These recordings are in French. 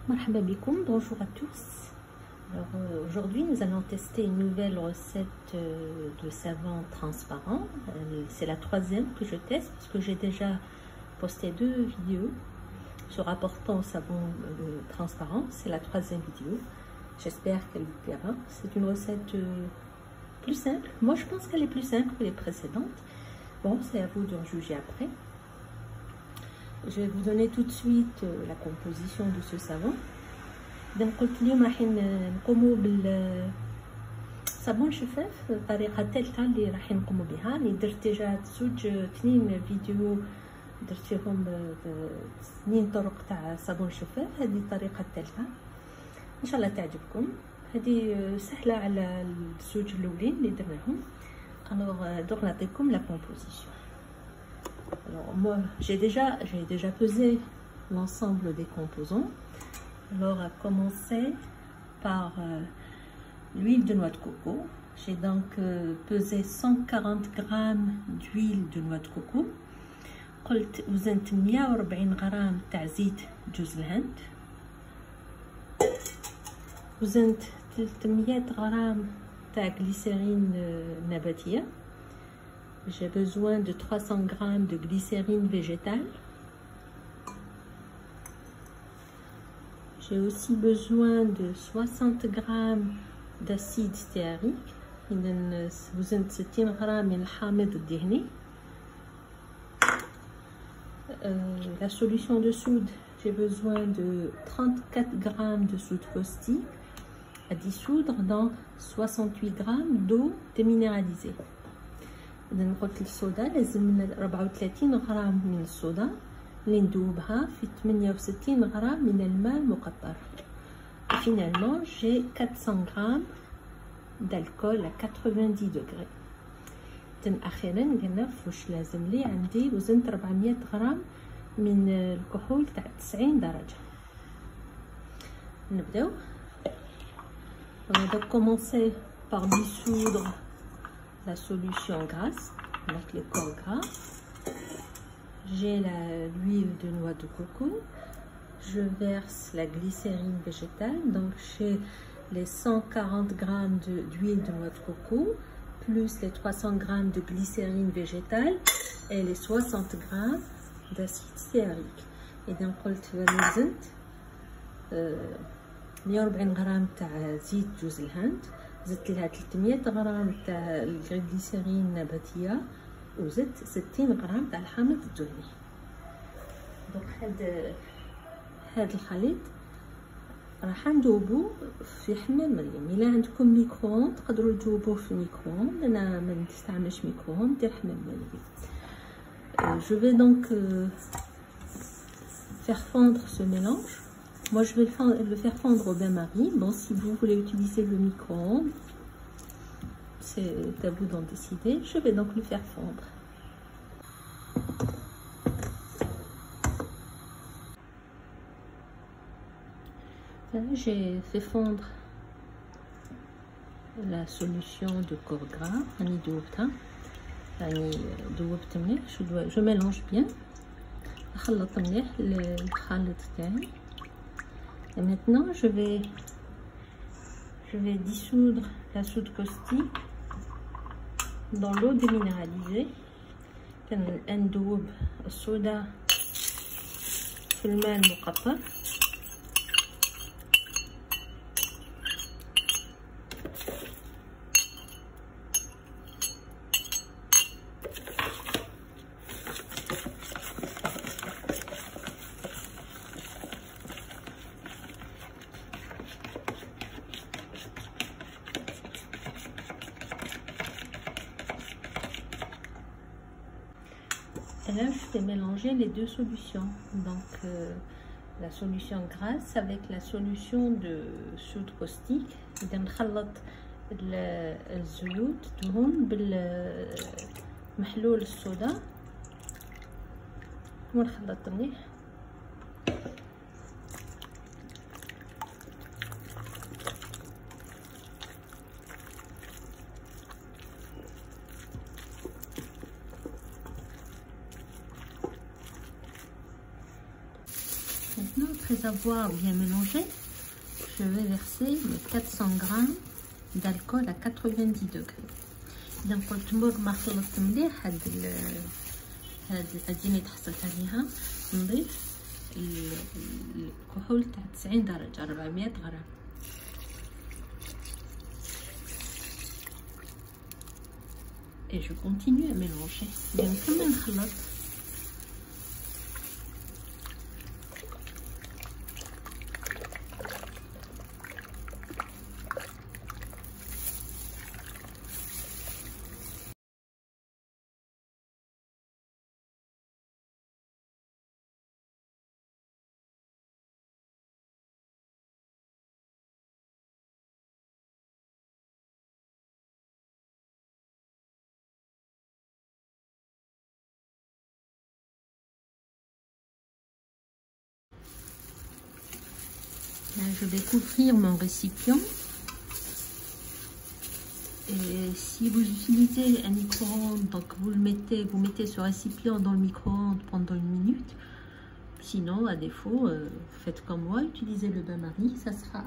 Marhaba bikoum, bonjour à tous. Alors aujourd'hui nous allons tester une nouvelle recette de savon transparent. C'est la troisième que je teste parce que j'ai déjà posté 2 vidéos se rapportant au savon transparent. C'est la troisième vidéo. J'espère qu'elle vous plaira. C'est une recette plus simple. Moi je pense qu'elle est plus simple que les précédentes. Bon, c'est à vous de juger après. Je vais vous donner tout de suite la composition de ce savon. إذا قلت اليوم راح نقوموا بالصابون شفاف الطريقة الثالثة اللي راح نقوموا بها. راني درت ديجا زوج 2 فيديو درت فيهم 2 طرق تاع صابون شفاف. هذه الطريقة الثالثة إن شاء الله تعجبكم. هذه سهلة على الزوج الأولين اللي درناهم. Alors donc نعطيكم la composition. Alors moi j'ai déjà pesé l'ensemble des composants. Alors à commencer par l'huile de noix de coco. J'ai donc pesé 140 g d'huile de noix de coco. قلت وزنت 140 غرام تاع زيت جوز الهند. وزنت 300 غرام تاع glycérine نباتية. J'ai besoin de 300 g de glycérine végétale. J'ai aussi besoin de 60 g d'acide stéarique. إذن وزنت 60 غرام من الحامض الدهني. La solution de soude, j'ai besoin de 34 g de soude caustique à dissoudre dans 68 g d'eau déminéralisée. إذا قلت الصودا لازم 34 غرام من الصودا اللي ندوبها في 68 غرام من الماء المقطر. Finalement, j'ai 400 g d'alcool à 90 degrés. إذن أخيرا قلنا واش لازم لي. عندي وزنت 400 غرام من الكحول تاع 90 درجة. نبداو. On va commencer par dissoudre la solution grasse, donc le corps gras. J'ai l'huile de noix de coco. Je verse la glycérine végétale. Donc j'ai les 140 g d'huile de noix de coco plus les 300 g de glycérine végétale et les 60 g d'acide stéarique. Et donc قلت وزنت 140 غرام تاع زيت جوز الهند. زدت لها 300 غرام تاع الجليسرين النباتيه وزدت 60 غرام تاع الحامض الدهني. دونك هاد الخليط راح ندوبو في حمام مريم. الا عندكم ميكرووند تقدروا تذوبوه في الميكرووند. انا ما نستعملش ميكرووند، ندير حمام مريم. Je vais donc faire fondre ce mélange. Moi je vais le faire fondre au bain-marie. Bon, si vous voulez utiliser le micro-ondes, c'est à vous d'en décider. Je vais donc le faire fondre. J'ai fait fondre la solution de corps gras. Je mélange bien. Et maintenant je vais dissoudre la soude caustique dans l'eau déminéralisée. ندوب الصودا في الماء المقطر. Et là, je vais mélanger les 2 solutions. Donc, la solution grasse avec la solution de soude caustique. إذا نخلط الزيوت دهون بالمحلول الصودا ونخلط مليح. Maintenant, très après avoir bien mélangé, je vais verser les 400 grammes d'alcool à 90 degrés. Donc قلت ما خلطت مليح هاد اللي تحصلت عليها، نضيف الكحول تاع 90 درجة 400 غرام. Et je continue à mélanger. نكمل نخلط. Là, je vais couvrir mon récipient. Et si vous utilisez un micro-ondes, donc vous mettez ce récipient dans le micro-ondes pendant 1 minute. Sinon, à défaut, faites comme moi, utilisez le bain-marie. Ça sera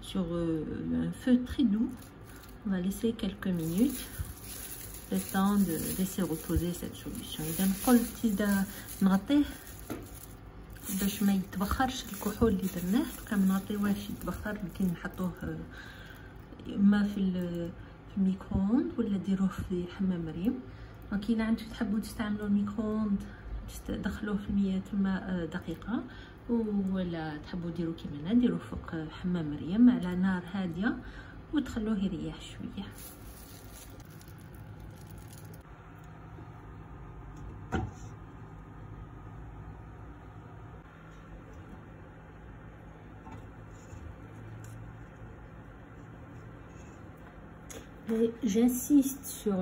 sur un feu très doux. On va laisser quelques minutes, le temps de laisser reposer cette solution. إذا قلت إذا نغطيه باش ما يتبخرش الكحول اللي درناه، كان نغطيوهش يتبخر، يمكن نحطوه اما في الميكرووند ولا ديروه في حمام مريم. دونك الا عندكم تحبوا تستعملوا الميكرووند تدخلوه في 100 ماء دقيقه، ولا تحبوا ديروا كيما انا ديروه فوق حمام مريم على نار هاديه وتخلوه يريح شويه. J'insiste sur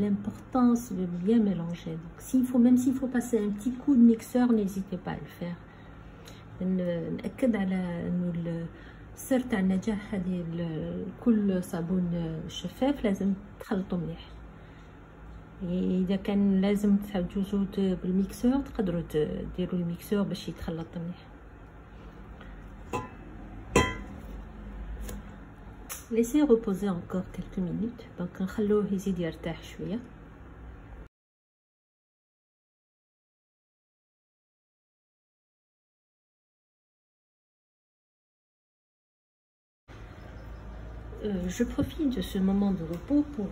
l'importance de bien mélanger. Donc, même s'il faut passer un petit coup de mixeur, n'hésitez pas à le faire. نأكد على إنه السر تاع النجاح هذه كل صابون شفاف لازم تخلطوا مليح. إذا كان لازم تجوزوا بالميكسور تقدروا ديروا الميكسور باش يتخلط مليح. Laissez reposer encore quelques minutes. Donc نخلوه يزيد يرتاح شوية. Je profite de ce moment de repos pour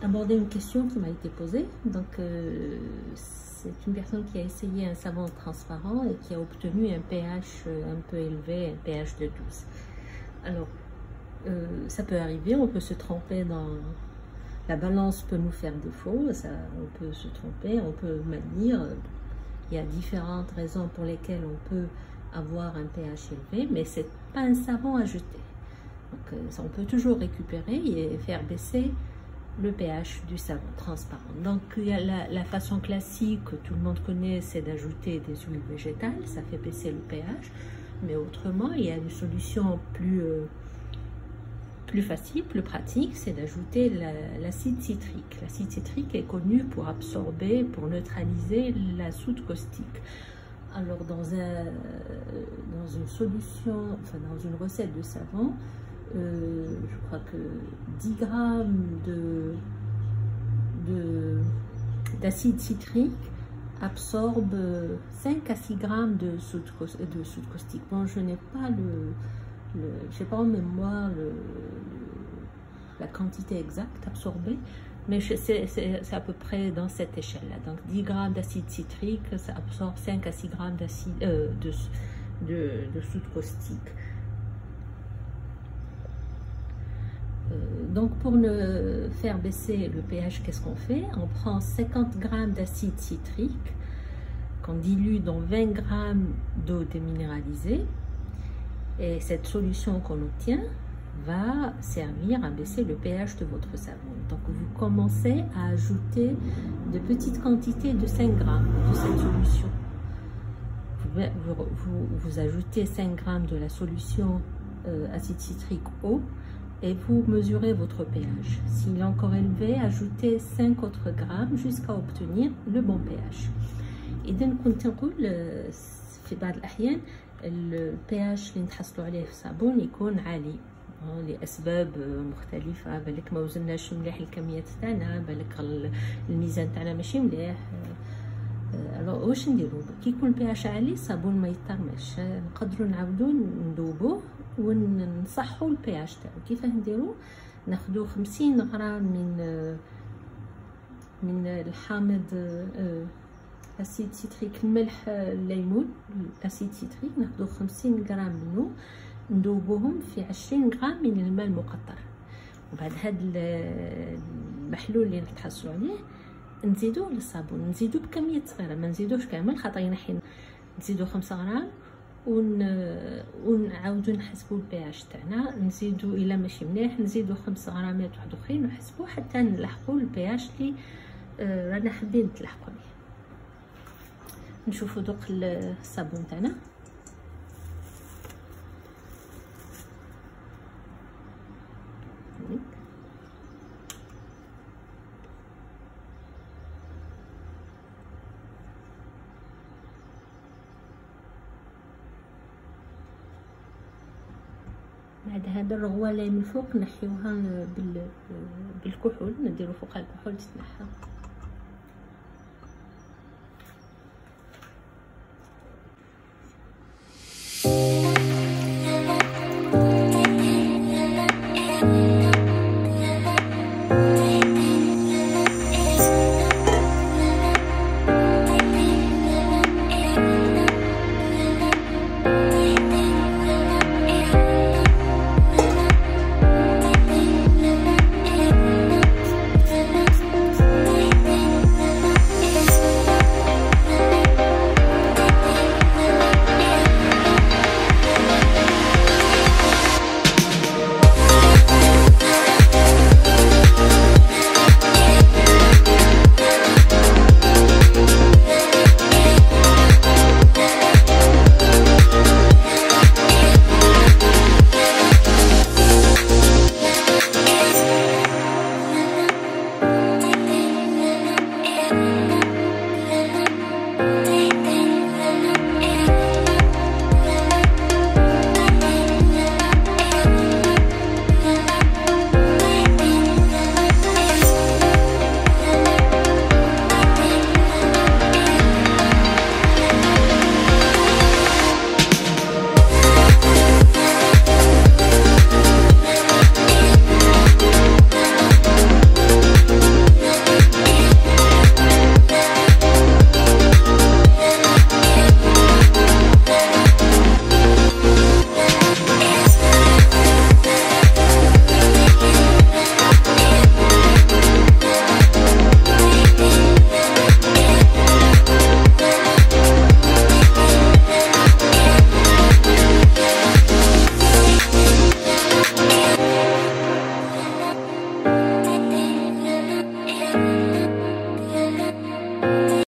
aborder une question qui m'a été posée. Donc c'est une personne qui a essayé un savon transparent et qui a obtenu un pH un peu élevé, un pH de 12. Alors ça peut arriver, on peut se tromper dans la balance, peut nous faire défaut, on peut se tromper, on peut mal lire. Il y a différentes raisons pour lesquelles on peut avoir un pH élevé, mais c'est pas un savon à jeter. Donc on peut toujours récupérer et faire baisser le pH du savon transparent. Donc il y a la façon classique que tout le monde connaît, c'est d'ajouter des huiles végétales, ça fait baisser le pH, mais autrement il y a une solution plus facile, plus pratique, c'est d'ajouter l'acide citrique. L'acide citrique est connu pour absorber, pour neutraliser la soude caustique. Alors dans une solution, enfin dans une recette de savon, je crois que 10 grammes d'acide citrique absorbe 5 à 6 grammes de soude caustique. Bon, je n'ai pas je sais pas en mémoire la quantité exacte absorbée, mais c'est à peu près dans cette échelle-là. Donc 10 grammes d'acide citrique, ça absorbe 5 à 6 grammes d'acide de soude caustique. Donc pour faire baisser le pH, qu'est-ce qu'on fait? On prend 50 grammes d'acide citrique qu'on dilue dans 20 grammes d'eau déminéralisée. Et cette solution qu'on obtient va servir à baisser le pH de votre savon. Donc vous commencez à ajouter de petites quantités de 5 grammes de cette solution. Vous ajoutez 5 grammes de la solution acide citrique eau et vous mesurez votre pH. S'il est encore élevé, ajoutez 5 autres grammes jusqu'à obtenir le bon pH. إذا كنت نقول في بعض الأحيان البي اتش اللي نتحصلوا عليه في الصابون يكون عالي لاسباب مختلفه. بالك ما وزناش مليح الكميات تاعنا، بالك الميزان تاعنا ماشي مليح. واش نديرو كي يكون البي اتش عالي الصابون ما يطرمش، نقدروا نعاودو نذوبوه ونصحوا البي اتش تاعو. كيفاه نديرو؟ ناخذوا 50 غرام من الحامض اسيد سيتريك، الملح الليمون الاسيد سيتريك، ناخذوا 50 غرام منه نذوبوهم في 20 غرام من الماء المقطر. وبعد هذا المحلول اللي نتحصلوا عليه نزيدوه للصابون، نزيدوه بكميه صغيره، ما نزيدوش كامل خاطر حين نزيدو 5 غرام ونعاودو نحسبوا البي اتش تاعنا، نزيدو الا ماشي مليح نزيدو 5 غرامات واحد اخرين ونحسبوا حتى نلحقوا البي اتش اللي رانا حابين نتلحقوا به. نشوفوا دوق الصابون تاعنا. بعد هذا الرغوه اللي من الفوق نحيوها بالكحول، نديرو فوقها الكحول تتنحى.